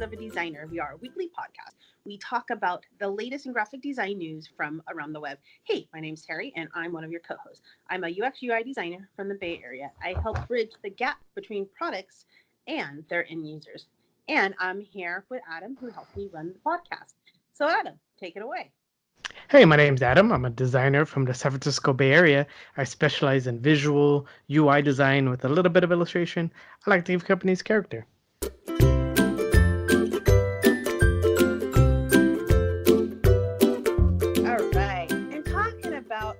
of a Designer. We are a weekly podcast. We talk about the latest in graphic design news from around the web. Hey, my name's Terry, and I'm one of your co-hosts. I'm a UX UI designer from the Bay Area. I help bridge the gap between products and their end users. And I'm here with Adam, who helps me run the podcast. So, Adam, take it away. Hey, my name's Adam. I'm a designer from the San Francisco Bay Area. I specialize in visual UI design with a little bit of illustration. I like to give companies character. All right. And talking about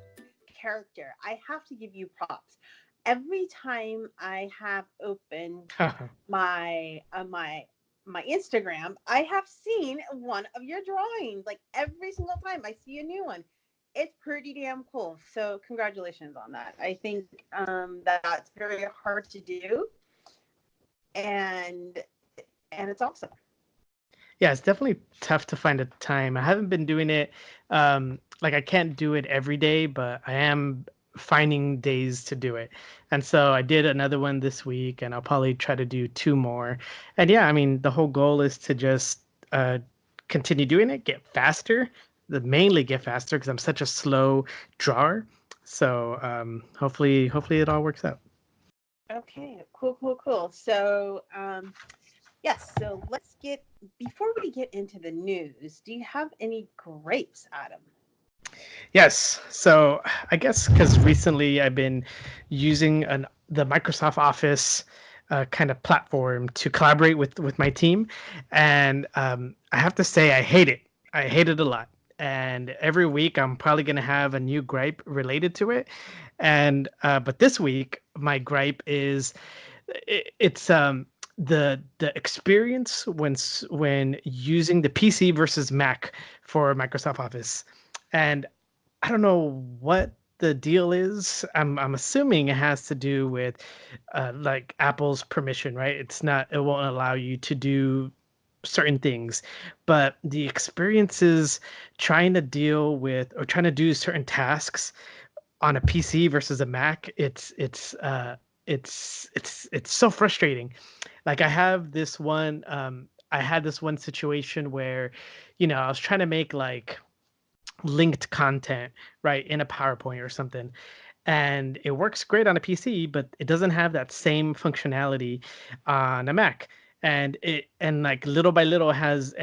character, I have to give you props. Every time I have opened my Instagram, I have seen one of your drawings. Like every single time I see a new one. It's pretty damn cool. So congratulations on that. I think that's very hard to do, and it's awesome. Yeah, it's definitely tough to find a time. I haven't been doing it. Like I can't do it every day, but I am finding days to do it. And so I did another one this week, and I'll probably try to do two more. And yeah, I mean, the whole goal is to just continue doing it, get faster, mainly get faster because I'm such a slow drawer. So hopefully it all works out. Okay, cool. So yes, so before we get into the news, do you have any grapes, Adam? Yes. So I guess because recently I've been using the Microsoft Office kind of platform to collaborate with my team, and I have to say I hate it. I hate it a lot. And every week I'm probably gonna have a new gripe related to it. And but this week my gripe is it's the experience when using the PC versus Mac for Microsoft Office. And I don't know what the deal is. I'm assuming it has to do with like Apple's permission, right? It won't allow you to do certain things, but the experiences trying to deal with or trying to do certain tasks on a PC versus a Mac, it's so frustrating. Like I had this one situation where, I was trying to make like linked content, right, in a PowerPoint or something. And it works great on a PC, but it doesn't have that same functionality on a Mac. And like little by little has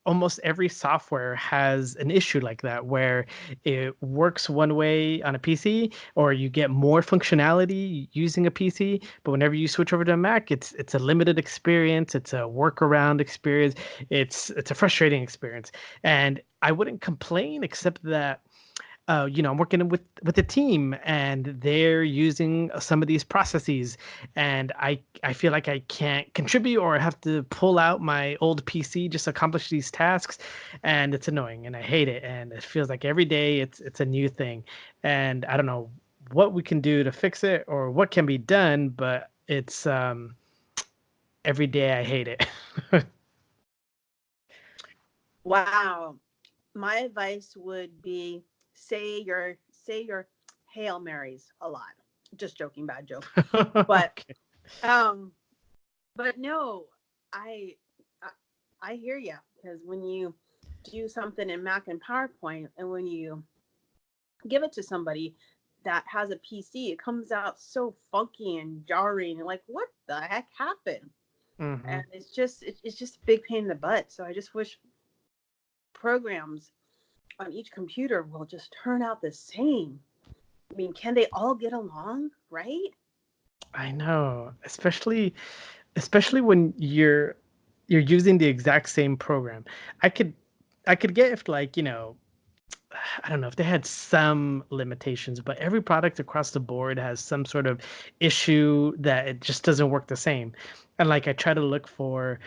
almost every software has an issue like that where it works one way on a PC or you get more functionality using a PC, but whenever you switch over to a Mac, it's a limited experience, it's a workaround experience, it's a frustrating experience. And I wouldn't complain except that I'm working with a team and they're using some of these processes, and I feel like I can't contribute or I have to pull out my old PC just to accomplish these tasks, and it's annoying and I hate it, and it feels like every day it's a new thing, and I don't know what we can do to fix it or what can be done, but it's every day I hate it. Wow. My advice would be say your Hail Marys a lot. Just joking, bad joke. But Okay. um but no, I I, I hear you, because when you do something in Mac and PowerPoint and when you give it to somebody that has a PC, it comes out so funky and jarring and like what the heck happened? Hmm. And it's just a big pain in the butt. So I just wish programs on each computer will just turn out the same. I mean, can they all get along, right? I know, especially when you're using the exact same program. I could I could get if like, I don't know if they had some limitations, but every product across the board has some sort of issue that it just doesn't work the same. And like I try to look for,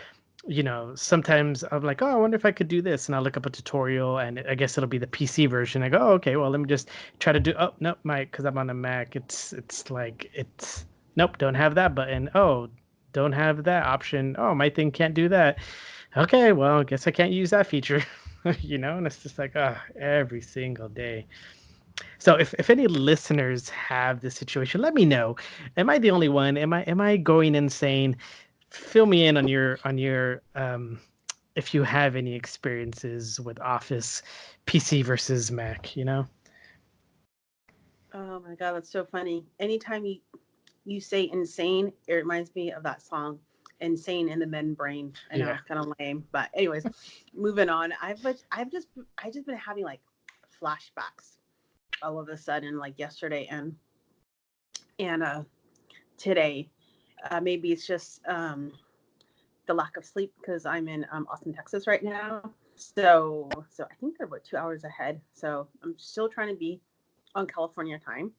sometimes I'm like, oh, I wonder if I could do this. And I look up a tutorial and I guess it'll be the PC version. I go, oh, okay, well, let me just try to do, oh, nope, because I'm on a Mac. Nope, don't have that button. Oh, don't have that option. Oh, my thing can't do that. Okay, well, I guess I can't use that feature. And it's just like, every single day. So if any listeners have this situation, let me know. Am I the only one? Am I going insane fill me in on your if you have any experiences with Office PC versus Mac, you know? Oh my God, that's so funny. Anytime you say insane, it reminds me of that song, "Insane in the Men Brain." I know Yeah. it's kind of lame, but anyways, moving on. I just been having like flashbacks all of a sudden, like yesterday and today. Maybe it's just the lack of sleep because I'm in Austin, Texas right now. So I think they're about 2 hours ahead. So I'm still trying to be on California time,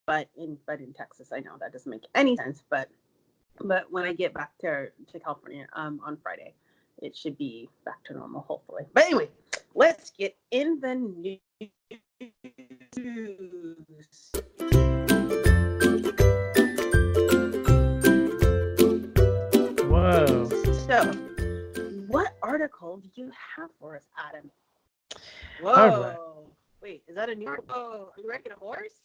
but in Texas, I know that doesn't make any sense. But when I get back to California on Friday, it should be back to normal, hopefully. But anyway, let's get in the news. Whoa. So, what article do you have for us, Adam? All right. Whoa! Wait, is that a new? Oh, are you riding a horse?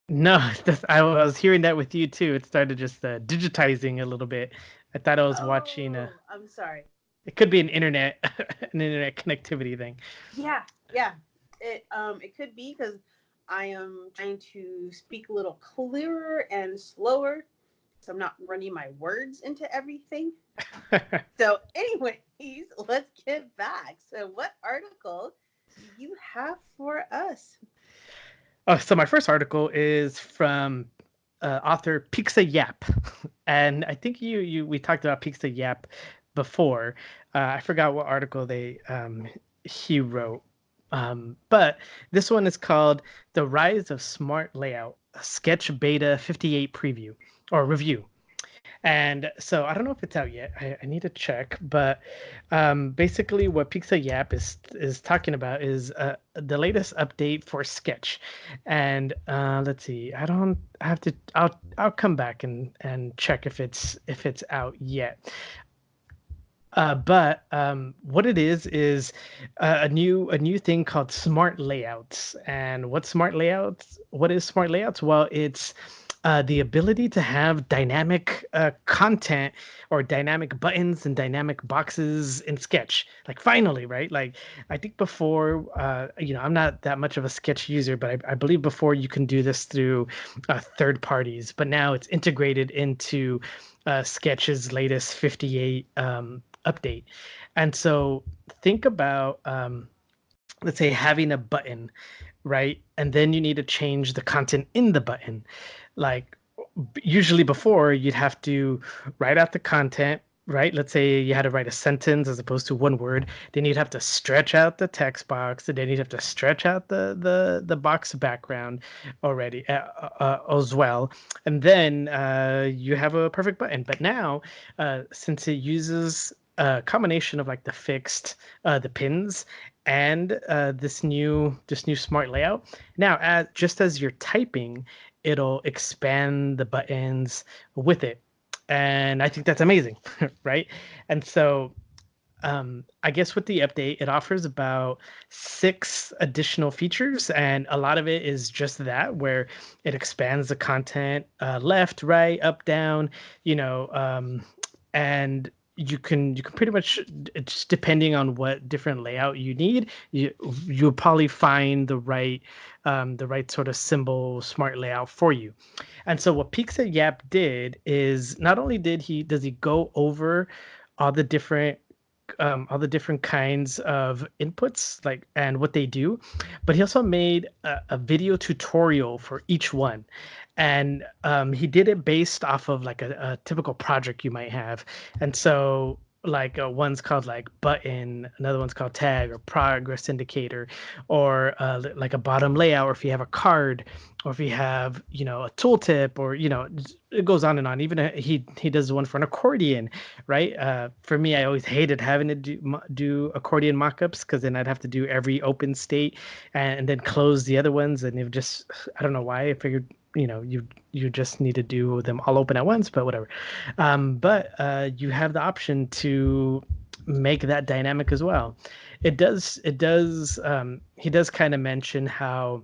No, I was hearing that with you too. It started just digitizing a little bit. I thought I was watching Oh, I'm sorry. it could be an internet an internet connectivity thing. Yeah, yeah. It could be because I am trying to speak a little clearer and slower, so I'm not running my words into everything. So, anyways, let's get back. So, what article do you have for us? Oh, so my first article is from author Pixa Yap, and I think you we talked about Pixa Yap before. I forgot what article he wrote, but this one is called "The Rise of Smart Layout: A Sketch Beta 58 Preview or Review." And so I don't know if it's out yet. I need to check, but basically what Pizza Yap is talking about is the latest update for Sketch. And let's see. I have to. I'll come back and check if it's out yet. But what it is a new thing called smart layouts. And what smart layouts? What is smart layouts? Well, it's the ability to have dynamic content or dynamic buttons and dynamic boxes in Sketch. Like finally, right? Like I think before, I'm not that much of a Sketch user, but I believe before you can do this through third parties. But now it's integrated into Sketch's latest 58 update. And so think about, let's say, having a button, right? And then you need to change the content in the button. Like usually before, you'd have to write out the content, right? Let's say you had to write a sentence as opposed to one word. Then you'd have to stretch out the text box, and then you'd have to stretch out the box background already as well. And then you have a perfect button. But now, since it uses a combination of like the fixed, the pins, and this new smart layout. Now, just as you're typing, it'll expand the buttons with it, and I think that's amazing, right? And so I guess with the update, it offers about 6 additional features, and a lot of it is just that, where it expands the content left, right, up, down, and you can pretty much, it's depending on what different layout you need. You'll probably find the right sort of symbol smart layout for you. And so what Pizza Yap did is not only does he go over all the different kinds of inputs like and what they do, but he also made a video tutorial for each one. And he did it based off of like a typical project you might have. And so like one's called like button, another one's called tag or progress indicator, or like a bottom layout, or if you have a card, or if you have a tooltip, or it goes on and on. Even he does one for an accordion, right? For me, I always hated having to do accordion mockups, because then I'd have to do every open state and then close the other ones, and it just, I don't know why. I figured you just need to do them all open at once, but whatever. But you have the option to make that dynamic as well. He does kind of mention how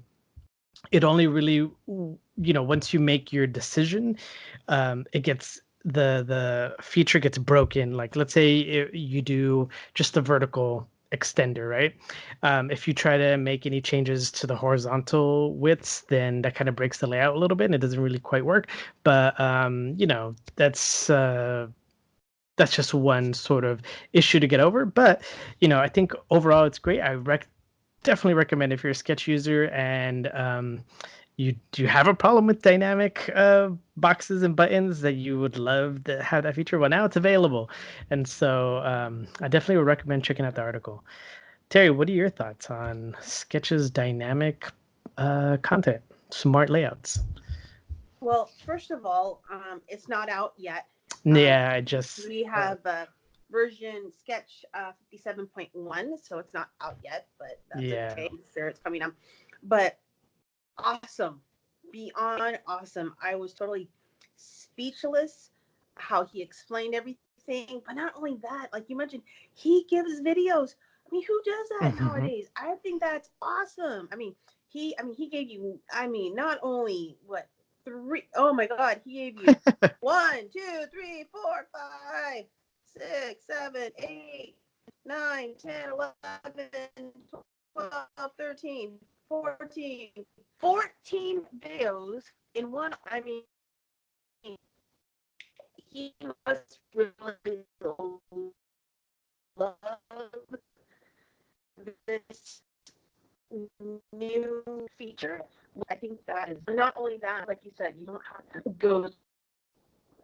it only really, once you make your decision, it gets the feature gets broken, like let's say you do just the vertical extender, right? If you try to make any changes to the horizontal widths, then that kind of breaks the layout a little bit and it doesn't really quite work. But that's just one sort of issue to get over. But I think overall it's great. Definitely recommend if you're a Sketch user and you do have a problem with dynamic boxes and buttons that you would love to have that feature. Well, now it's available, and so I definitely would recommend checking out the article. Terry, what are your thoughts on Sketch's dynamic content, smart layouts? Well, first of all, it's not out yet. Yeah, I just We have version Sketch 57.1, so it's not out yet, but that's okay. Sure, it's coming up. But awesome, beyond awesome. I was totally speechless how he explained everything. But not only that, like you mentioned, he gives videos. I mean, who does that nowadays? I think that's awesome. He gave you, not only what, three, oh my God, he gave you 1, 2, 3, 4, 5, 6, 7, 8, 9, 10, 11, 12, 13, 14 videos in one. He must really love this new feature. I think that is not only that, like you said, you don't have to go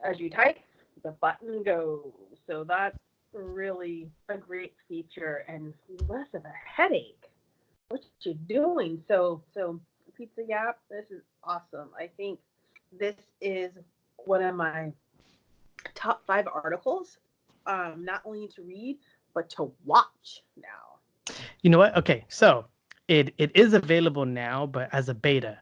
as you type, the button goes. So that's really a great feature and less of a headache. What you doing? So Pizza Yap, this is awesome. I think this is one of my top 5 articles, not only to read but to watch now. You know what? Okay, so it is available now, but as a beta.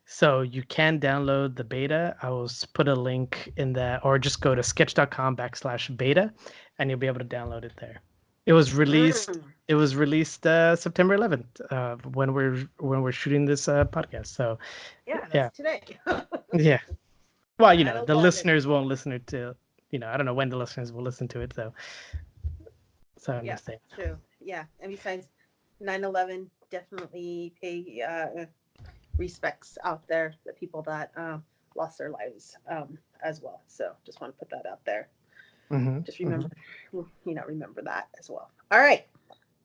So you can download the beta. I will put a link in that, or just go to sketch.com/beta, and you'll be able to download it there. It was released. It was released September 11th, when we're shooting this podcast. So That's today. yeah. Well, the listeners won't listen to. I don't know when the listeners will listen to it. So I'm just saying. True. Yeah, and besides 9/11, definitely pay respects out there, the people that lost their lives as well. So just want to put that out there. Just remember, remember that as well. All right.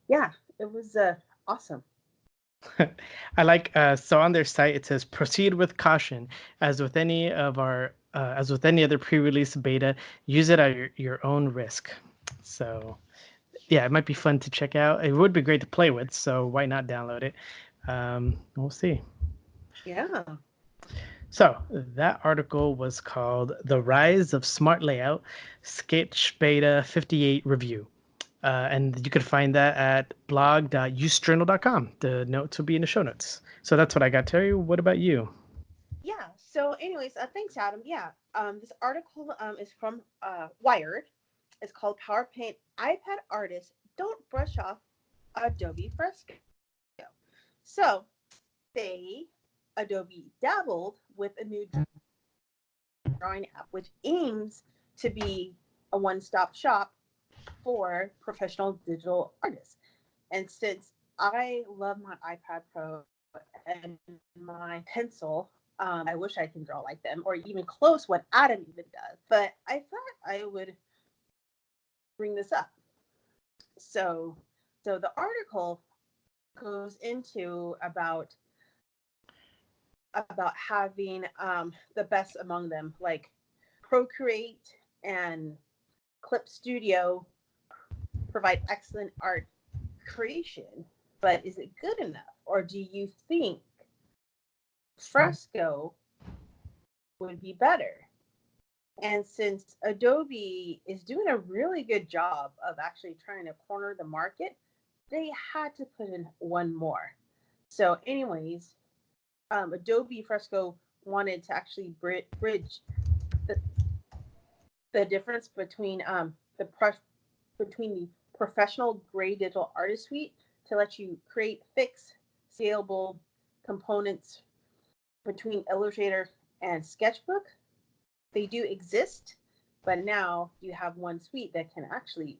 Yeah, it was awesome. I like so on their site it says proceed with caution, as with any other pre-release beta, use it at your own risk. So yeah, it might be fun to check out. It would be great to play with, so why not download it? We'll see. Yeah. So that article was called "The Rise of Smart Layout: Sketch Beta 58 Review." And you can find that at blog.usejournal.com. The notes will be in the show notes. So that's what I got, Terry. What about you? Yeah. So, anyways, thanks, Adam. Yeah. This article is from Wired. It's called PowerPaint iPad Artists Don't Brush Off Adobe Fresco. So, Adobe dabbled with a new drawing app, which aims to be a one-stop shop for professional digital artists. And since I love my iPad Pro and my pencil, I wish I can draw like them or even close what Adam even does. But I thought I would bring this up. So the article goes into about having the best among them, like Procreate and Clip Studio provide excellent art creation, but is it good enough? Or do you think Fresco would be better? And since Adobe is doing a really good job of actually trying to corner the market, they had to put in one more. So, anyways, Adobe Fresco wanted to actually bridge the, the difference between between the professional grade digital artist suite to let you create fixed, scalable components between Illustrator and Sketchbook. They do exist, but now you have one suite that can actually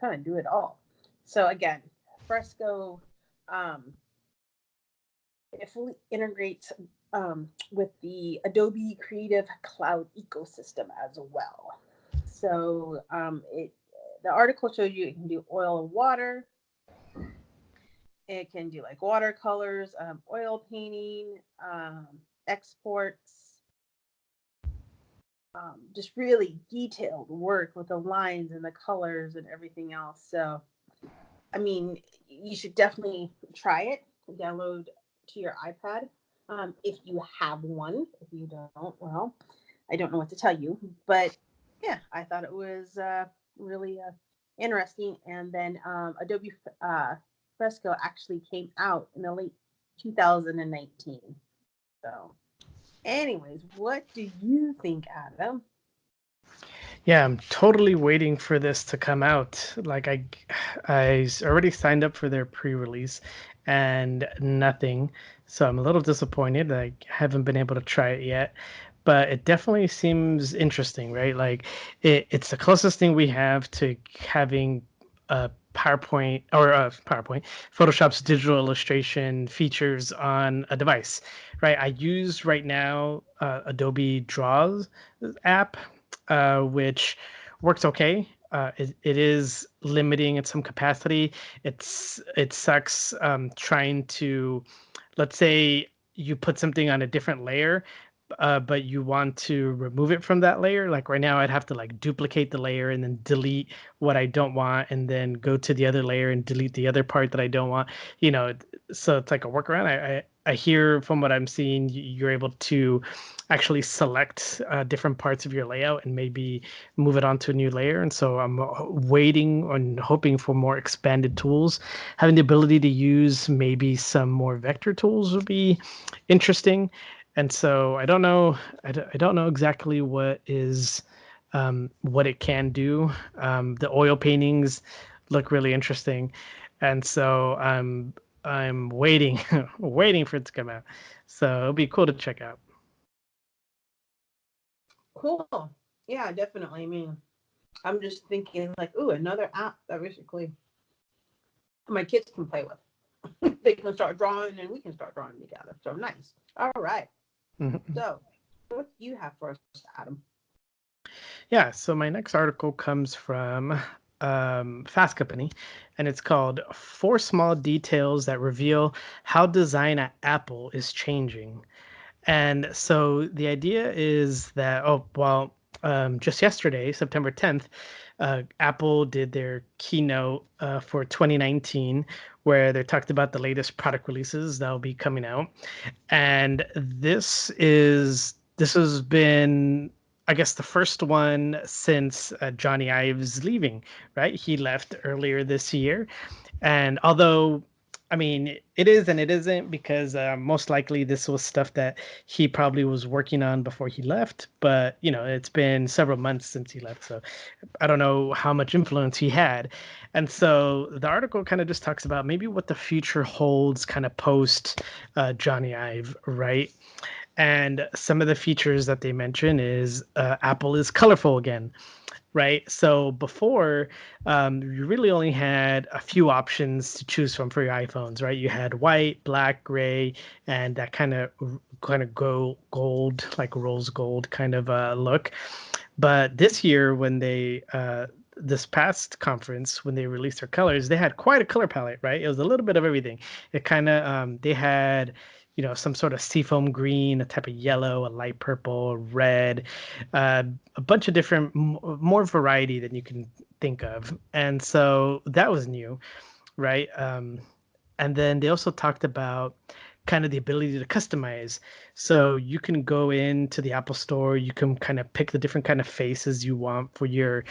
kind of do it all. So again, Fresco, um, it fully integrates with the Adobe Creative Cloud ecosystem as well. So the article shows you it can do oil and water. It can do like watercolors, oil painting, exports, just really detailed work with the lines and the colors and everything else. So, I mean, you should definitely try it. Download to your iPad if you have one. If you don't, well, I don't know what to tell you. But yeah, I thought it was really interesting. And then Adobe Fresco actually came out in the late 2019. So, anyways, what do you think, Adam? Yeah, I'm totally waiting for this to come out. Like already signed up for their pre-release and nothing. So I'm a little disappointed. I haven't been able to try it yet, but it definitely seems interesting, right? Like it's the closest thing we have to having a PowerPoint or PowerPoint, Photoshop's digital illustration features on a device, right? I use right now Adobe Draws app, which works okay. It is limiting in some capacity. It sucks trying to, let's say you put something on a different layer, but you want to remove it from that layer. Like right now, I'd have to like duplicate the layer and then delete what I don't want, and then go to the other layer and delete the other part that I don't want. You know, so it's like a workaround. I hear from what I'm seeing, you're able to actually select different parts of your layout and maybe move it onto a new layer. And so I'm waiting and hoping for more expanded tools. Having the ability to use maybe some more vector tools would be interesting. And so I don't know. I don't know exactly what it can do. The oil paintings look really interesting, and so I'm waiting waiting for it to come out. So it'll be cool to check out. Cool. Yeah, definitely. I mean, I'm just thinking like, ooh, another app that basically my kids can play with. They can start drawing and we can start drawing together. So nice. All right. Mhm. So what do you have for us, Adam? Yeah, so my next article comes from Fast Company, and it's called Four Small Details That Reveal How Design at Apple is Changing. And so the idea is that, just yesterday, September 10th, Apple did their keynote for 2019, where they talked about the latest product releases that will be coming out. And this has been, I guess, the first one since Johnny Ives leaving, right? He left earlier this year, and although, I mean, it is and it isn't, because most likely this was stuff that he probably was working on before he left. But it's been several months since he left, so I don't know how much influence he had. And so the article kind of just talks about maybe what the future holds, kind of post Johnny Ive, right? And some of the features that they mention is Apple is colorful again, right? So before, you really only had a few options to choose from for your iPhones, right? You had white, black, gray, and that kind of gold, like rose gold kind of look. But this year, when they this past conference, when they released their colors, they had quite a color palette, right? It was a little bit of everything. It kind of they had, some sort of seafoam green, a type of yellow, a light purple, red, uh, a bunch of different, more variety than you can think of. And so that was new, right? And then they also talked about kind of the ability to customize. So you can go into the Apple Store, you can kind of pick the different kind of faces you want for your,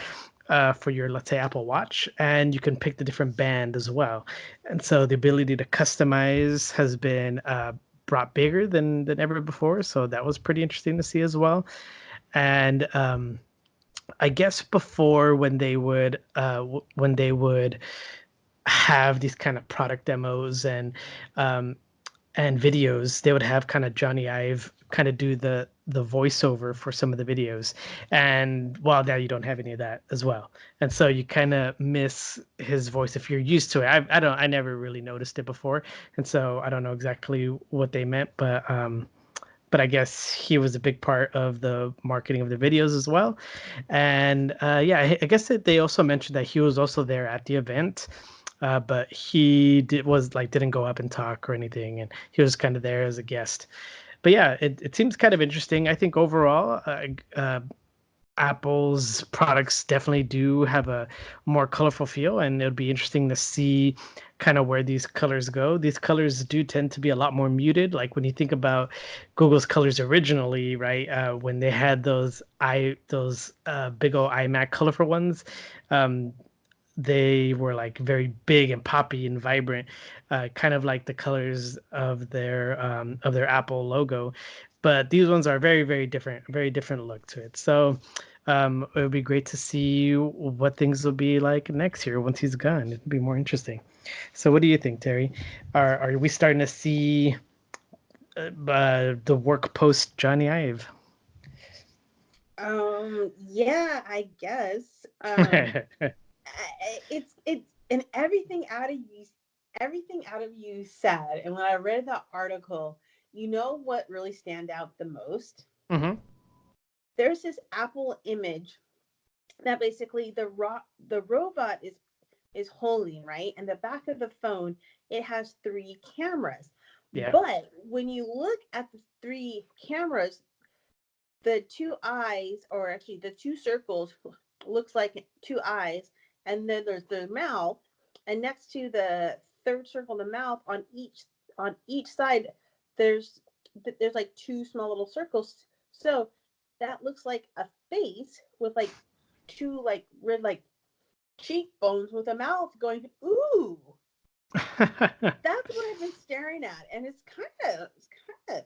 let's say, Apple Watch, and you can pick the different band as well. And so the ability to customize has been brought bigger than ever before. So that was pretty interesting to see as well. And I guess before, when they would have these kind of product demos and um, and videos, they would have kind of Johnny Ive kind of do the voiceover for some of the videos. And well, now you don't have any of that as well. And so you kind of miss his voice if you're used to it. I never really noticed it before. And so I don't know exactly what they meant, but I guess he was a big part of the marketing of the videos as well. And yeah, I guess that they also mentioned that he was also there at the event, but he was like didn't go up and talk or anything, and he was kind of there as a guest. But yeah, it seems kind of interesting. I think overall, Apple's products definitely do have a more colorful feel, and it'll be interesting to see kind of where these colors go. These colors do tend to be a lot more muted. Like when you think about Google's colors originally, right? When they had those big old iMac colorful ones, um, they were like very big and poppy and vibrant, kind of like the colors of their Apple logo. But these ones are very different look to it. So it would be great to see what things will be like next year once he's gone. It'd be more interesting. So what do you think, Terry? Are we starting to see the work post Johnny Ive? Yeah, I guess. It's and everything out of you said. And when I read that article, you know what really stand out the most? Hmm. There's this Apple image that basically the robot is holding, right? And the back of the phone, it has three cameras. Yeah. But when you look at the three cameras, the two eyes, or actually the two circles, looks like two eyes, and then there's the mouth, and next to the third circle, the mouth, on each side, there's there's like two small little circles. So that looks like a face with like two like red like cheekbones with a mouth going ooh. That's what I've been staring at, and it's kind of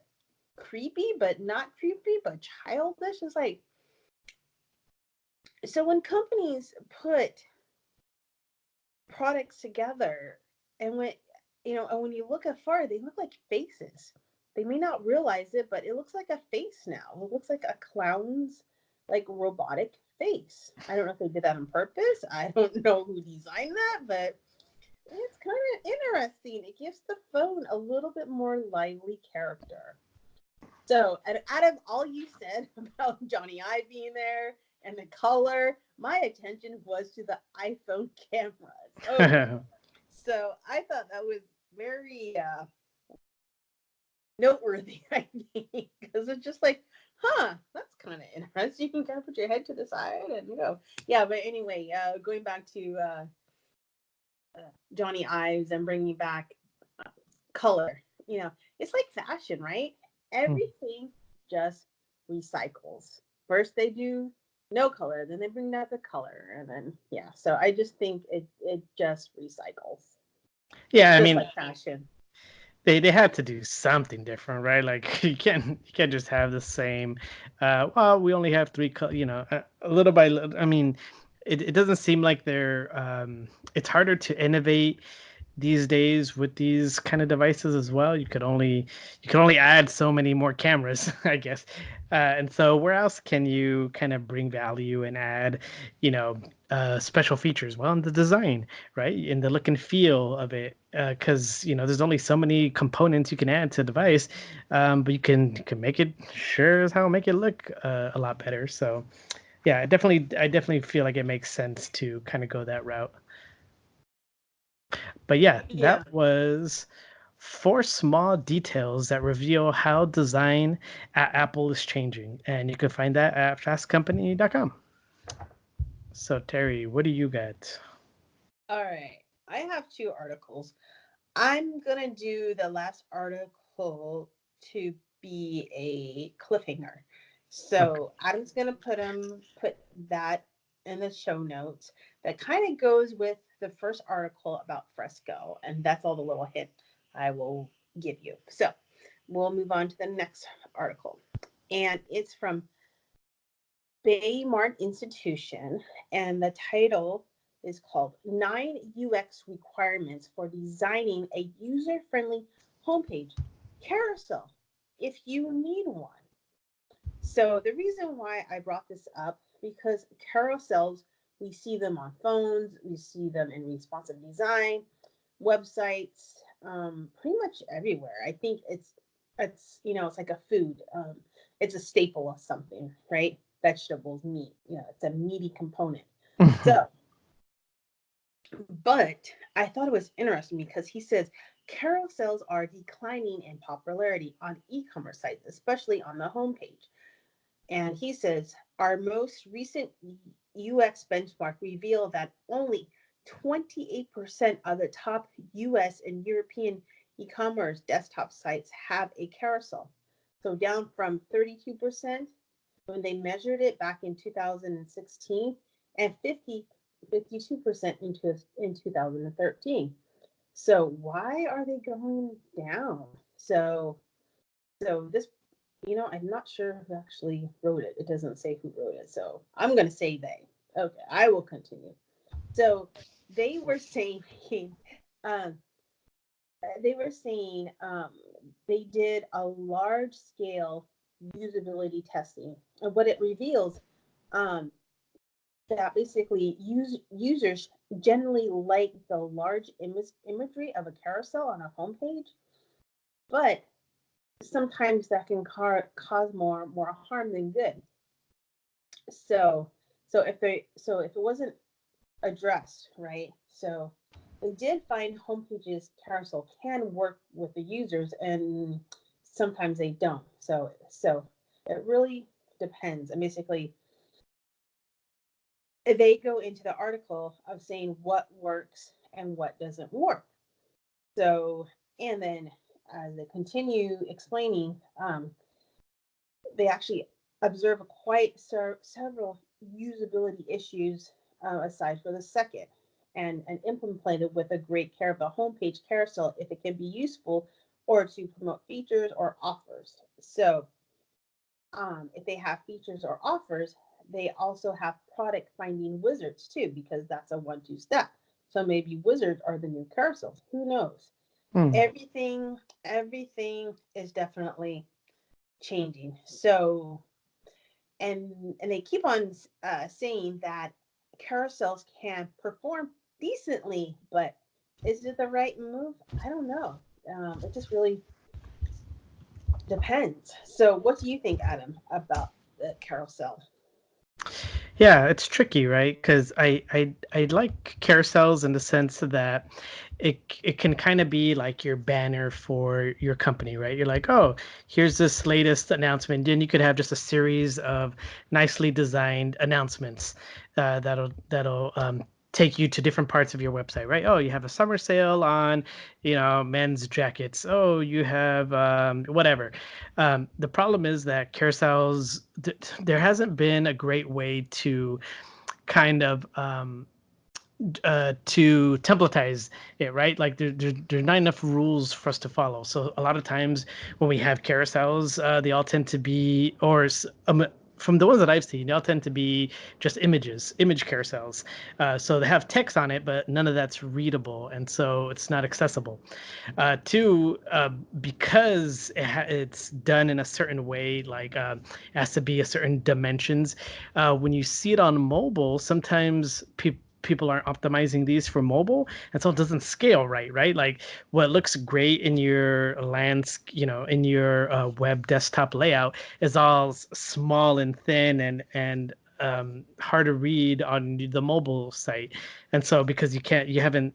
creepy, but not creepy, but childish. It's like, so when companies put products together, and when you look afar, they look like faces. They may not realize it, but it looks like a face now. It looks like a clown's like robotic face. I don't know if they did that on purpose. I don't know who designed that, but it's kind of interesting. It gives the phone a little bit more lively character. So, out of all you said about Johnny Ive being there and the color, my attention was to the iPhone cameras. Okay. So, I thought that was very noteworthy, I think, because it's just like, that's kind of interesting. You can kind of put your head to the side and go. Yeah, but anyway, going back to Johnny Ives and bringing back color, it's like fashion, right? Everything just recycles. First they do no color, then they bring out the color, and then yeah. So I just think it just recycles, Yeah, I just mean, like fashion. they had to do something different, right? Like you can't just have the same. Well, we only have three, little by little. I mean, it doesn't seem like they're. It's harder to innovate these days with these kind of devices as well. You can only add so many more cameras, I guess. And so where else can you kind of bring value and add, you know, special features? Well, in the design, right? In the look and feel of it, because there's only so many components you can add to a device, but you can make it sure as hell make it look a lot better. So yeah, I definitely feel like it makes sense to kind of go that route. But yeah, Yeah. that was four small details that reveal how design at Apple is changing. And you can find that at fastcompany.com. So, Terry, what do you got? All right. I have two articles. I'm gonna do the last article to be a cliffhanger. Okay. So Adam's gonna put that in the show notes. That kind of goes with the first article about Fresco, and that's all the little hint I will give you. So we'll move on to the next article, and it's from Baymart Institution, and the title is called Nine UX Requirements for Designing a User Friendly Homepage. carousel if you need one. So the reason why I brought this up, because carousels, we see them on phones, we see them in responsive design, websites, pretty much everywhere. I think it's it's like a food. It's a staple of something, right? Vegetables, meat. It's a meaty component. So, but I thought it was interesting because he says carousels are declining in popularity on e-commerce sites, especially on the homepage. And he says our most recent UX benchmark revealed that only 28% of the top US and European e commerce desktop sites have a carousel. So down from 32% when they measured it back in 2016 and 52% in 2013. So why are they going down? So this I'm not sure who actually wrote it. It doesn't say who wrote it. So I'm going to say they. Okay, I will continue. So they were saying, um, they were saying they did a large scale usability testing. And what it reveals um, that basically users generally like the large imagery of a carousel on a homepage, but sometimes that can cause more harm than good. So if it wasn't addressed, right? So they did find homepages carousel can work with the users, and sometimes they don't. So it really depends. And basically, they go into the article of saying what works and what doesn't work. So, and then as they continue explaining, they actually observe quite several usability issues aside for the second, and implemented with a great care of the homepage carousel if it can be useful or to promote features or offers. So if they have features or offers, they also have product finding wizards too, because that's a 1-2 step. So maybe wizards are the new carousels. Who knows? Everything is definitely changing. So and they keep on saying that carousels can perform decently, but is it the right move? I don't know. It just really depends. So, what do you think, Adam, about the carousel? Yeah, it's tricky, right? Because I like carousels in the sense that it can kind of be like your banner for your company, right? You're like, oh, here's this latest announcement. Then you could have just a series of nicely designed announcements that'll take you to different parts of your website, right? Oh, you have a summer sale on, men's jackets. Oh, you have whatever. The problem is that carousels, there hasn't been a great way to kind of to templatize it, right? Like there's not enough rules for us to follow. So a lot of times when we have carousels, they all tend to be, from the ones that I've seen, they all tend to be just image carousels. So they have text on it, but none of that's readable, and so it's not accessible. Two, because it's done in a certain way, like it has to be a certain dimensions. When you see it on mobile, sometimes people aren't optimizing these for mobile, and so it doesn't scale right. Like what looks great in your in your web desktop layout is all small and thin and hard to read on the mobile site. And so because you didn't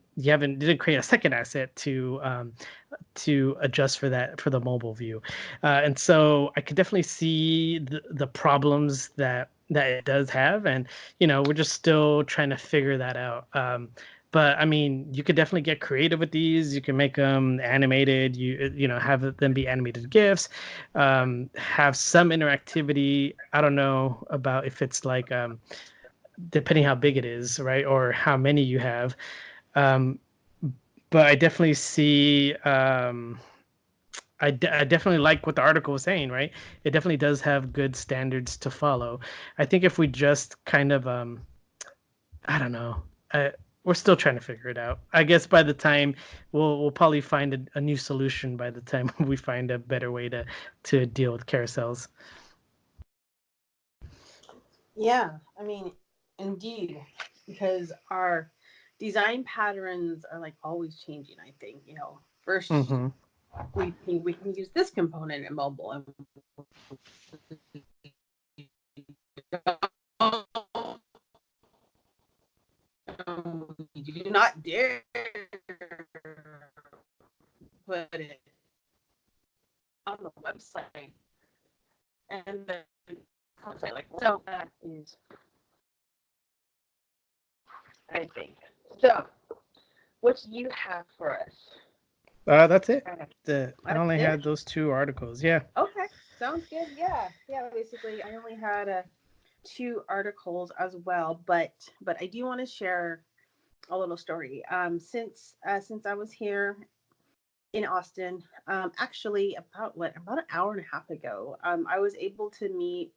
create a second asset to adjust for that for the mobile view. And so I could definitely see the problems that it does have, and we're just still trying to figure that out. But I mean, you could definitely get creative with these. You can make them animated. Have them be animated GIFs. Have some interactivity. I don't know about if it's like depending how big it is, right, or how many you have. Um, but I definitely see. I definitely like what the article was saying, right? It definitely does have good standards to follow. I think if we just kind of, I don't know, we're still trying to figure it out. I guess by the time we'll probably find a new solution by the time we find a better way to deal with carousels. Yeah, I mean, indeed, because our design patterns are like always changing. I think, first Mm-hmm. we think we can use this component in mobile, and we do not dare put it on the website. And then like, so that is, I think. So, what do you have for us? That's it. I That's only it. had those two articles. Yeah. Okay, sounds good. Yeah, yeah. Basically, I only had two articles as well, but I do want to share a little story. Since I was here in Austin, actually about an hour and a half ago, I was able to meet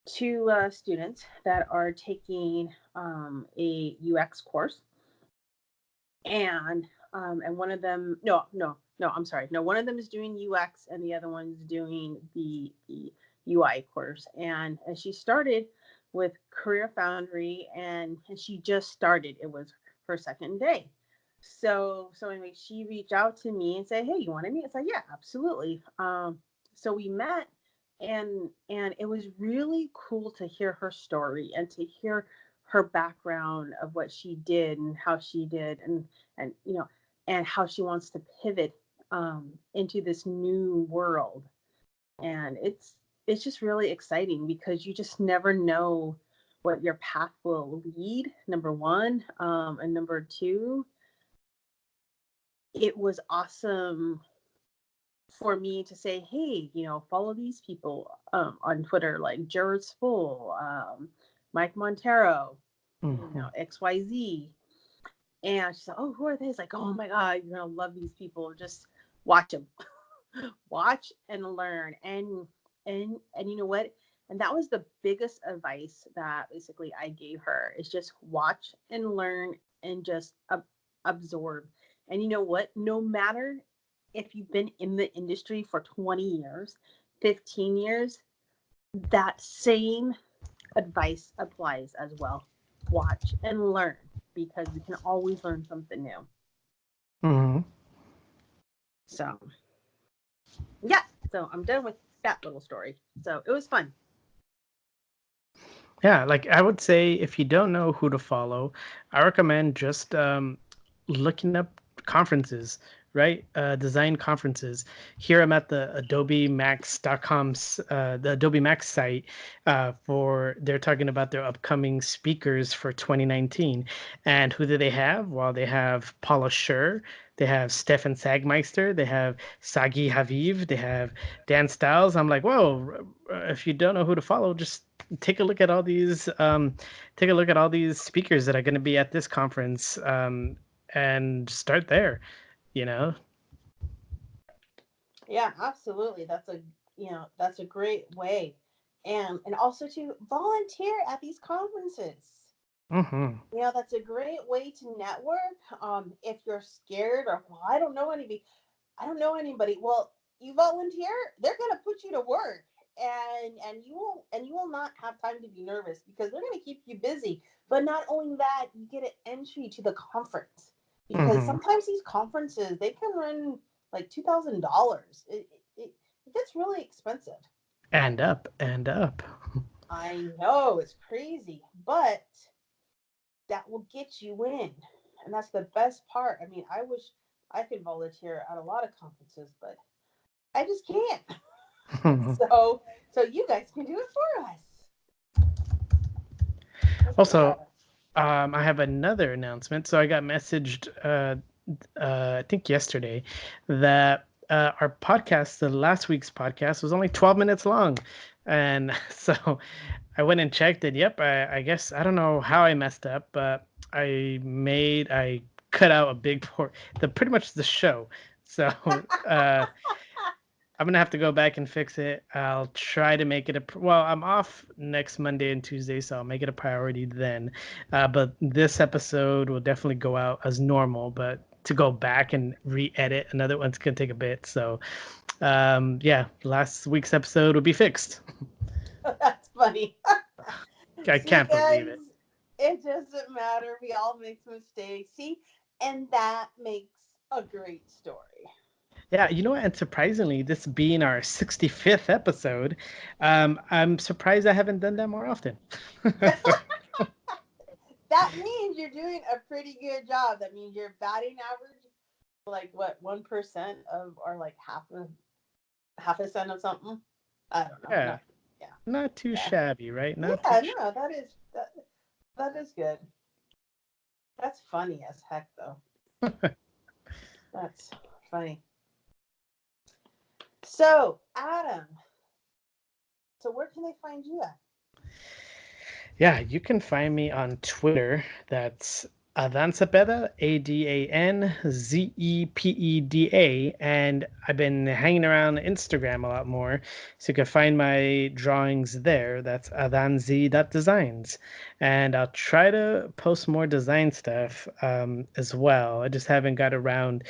two students that are taking a UX course, and one of them, no, I'm sorry, no, one of them is doing UX and the other one's doing the UI course, and she started with Career Foundry, and she just started. It was her second day. So anyway, she reached out to me and said, "Hey, you want to meet?" I said, "Yeah, absolutely." So we met, and it was really cool to hear her story and to hear her background of what she did and how she did, and and how she wants to pivot into this new world. And it's just really exciting because you just never know what your path will lead, number one, and number two, it was awesome for me to say, hey, follow these people on Twitter, like Jared Spool, Mike Montero, Mm-hmm. XYZ. And she's like, oh, who are they? It's like, oh my God, you're going to love these people. Just watch them, watch and learn. And you know what? And that was the biggest advice that basically I gave her is just watch and learn and just absorb. And you know what? No matter if you've been in the industry for 20 years, 15 years, that same advice applies as well. Watch and learn because we can always learn something new. Mm-hmm. So, yeah. So I'm done with that little story. So it was fun. Yeah, like I would say if you don't know who to follow, I recommend just looking up conferences, right? Design conferences. Here I'm at the adobe.max.com's the Adobe Max site for they're talking about their upcoming speakers for 2019. And who do they have? Well, they have Paula Scher, they have Stefan Sagmeister, they have Sagi Haviv, they have Dan Styles. I'm like, whoa, if you don't know who to follow, just take a look at all these speakers that are going to be at this conference, and start there, you know. Yeah, absolutely. That's a great way. And also to volunteer at these conferences. Hmm. That's a great way to network. If you're scared or, well, I don't know anybody. Well, you volunteer, they're gonna put you to work, and you will not have time to be nervous because they're gonna keep you busy. But not only that, you get an entry to the conference because Hmm. sometimes these conferences they can run like $2,000. It gets really expensive. And up. I know it's crazy, but that will get you in. And that's the best part. I mean, I wish I could volunteer at a lot of conferences, but I just can't. So you guys can do it for us. Heck yeah. Also, I have another announcement. So I got messaged, I think yesterday, that our podcast, the last week's podcast, was only 12 minutes long. And so I went and checked it. Yep, I guess I don't know how I messed up, but I cut out a big part, the pretty much the show. So I'm gonna have to go back and fix it. I'll try to make it well. I'm off next Monday and Tuesday, so I'll make it a priority then. But this episode will definitely go out as normal. But to go back and re-edit another one's gonna take a bit. So, yeah, last week's episode will be fixed. That's funny. I See, can't believe guys, it. it doesn't matter. We all make mistakes. See, and that makes a great story. Yeah, you know what? And surprisingly, this being our 65th episode, I'm surprised I haven't done that more often. That means you're doing a pretty good job. That means your batting average, like what, 1% of, or like half a cent of something. I don't know. Yeah, Not, yeah, not too yeah, shabby, right? Not too yeah. No, that is good. That's funny as heck, though. That's funny. So, Adam, so where can they find you at? Yeah, you can find me on Twitter. That's Adan Cepeda, AdanZepeda. And I've been hanging around Instagram a lot more. So you can find my drawings there. That's adanz.designs. And I'll try to post more design stuff as well. I just haven't got around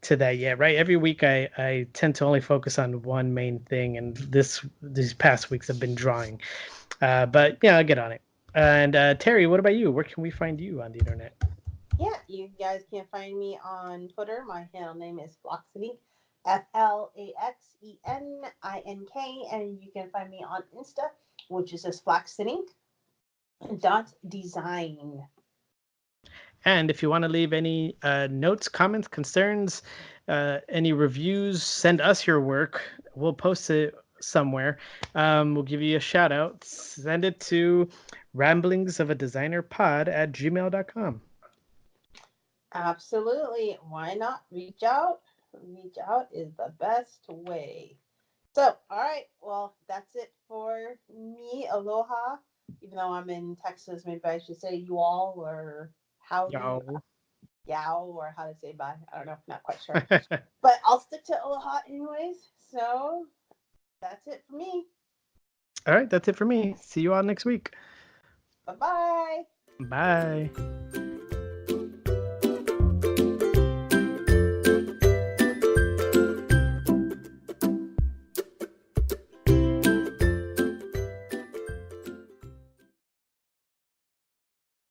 to that yet, right? Every week I tend to only focus on one main thing. And these past weeks have been drawing. But yeah, I'll get on it. And Terry, what about you? Where can we find you on the internet? Yeah, you guys can find me on Twitter. My handle name is Flaxenink, FLAXENINK, and you can find me on Insta, which is just Flaxenink.design. And if you want to leave any notes, comments, concerns, any reviews, send us your work. We'll post it somewhere. We'll give you a shout out. Send it to ramblingsofAdesignerpod@gmail.com. Absolutely. Why not reach out? Reach out is the best way. So, all right. Well, that's it for me. Aloha. Even though I'm in Texas, maybe I should say you all or howdy, Yo. yow, or how to say bye. I don't know. Not quite sure. But I'll stick to aloha anyways. So, that's it for me. All right, that's it for me. See you all next week. Bye bye. Bye.